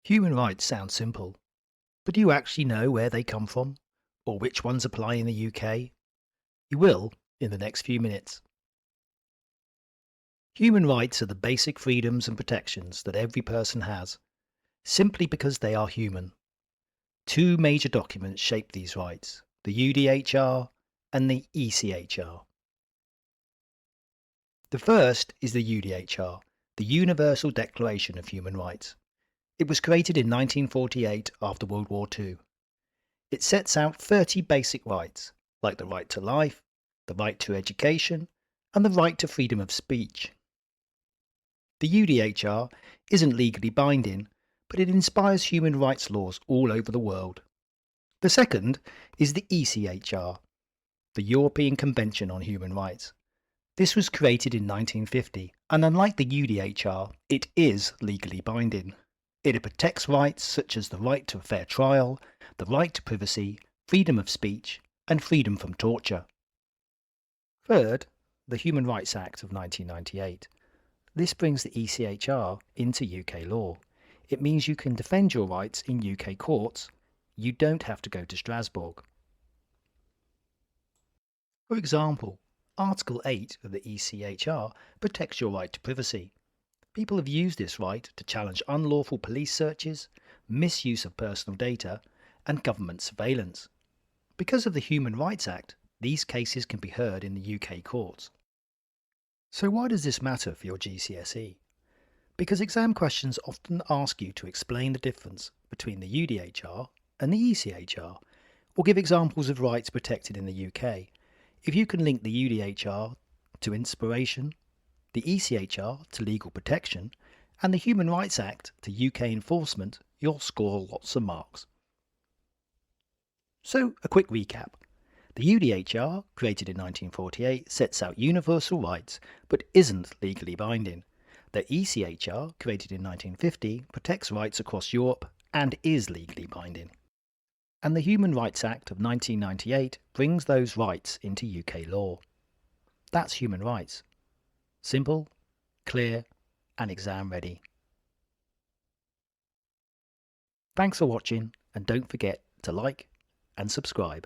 Human rights sound simple, but do you actually know where they come from? Or which ones apply in the UK? You will in the next few minutes. Human rights are the basic freedoms and protections that every person has, simply because they are human. Two major documents shape these rights, the UDHR and the ECHR. The first is the UDHR, the Universal Declaration of Human Rights. It was created in 1948 after World War II. It sets out 30 basic rights, like the right to life, the right to education, and the right to freedom of speech. The UDHR isn't legally binding, but it inspires human rights laws all over the world. The second is the ECHR, the European Convention on Human Rights. This was created in 1950, and unlike the UDHR, it is legally binding. It protects rights such as the right to a fair trial, the right to privacy, freedom of speech, and freedom from torture. Third, the Human Rights Act of 1998. This brings the ECHR into UK law. It means you can defend your rights in UK courts. You don't have to go to Strasbourg. For example, Article 8 of the ECHR protects your right to privacy. People have used this right to challenge unlawful police searches, misuse of personal data, and government surveillance. Because of the Human Rights Act, these cases can be heard in the UK courts. So why does this matter for your GCSE? Because exam questions often ask you to explain the difference between the UDHR and the ECHR, or give examples of rights protected in the UK. If you can link the UDHR to inspiration, the ECHR to legal protection, and the Human Rights Act to UK enforcement, you'll score lots of marks. So, a quick recap. The UDHR, created in 1948, sets out universal rights, but isn't legally binding. The ECHR, created in 1950, protects rights across Europe and is legally binding. And the Human Rights Act of 1998 brings those rights into UK law. That's human rights. Simple, clear, and exam ready. Thanks for watching, and don't forget to like and subscribe.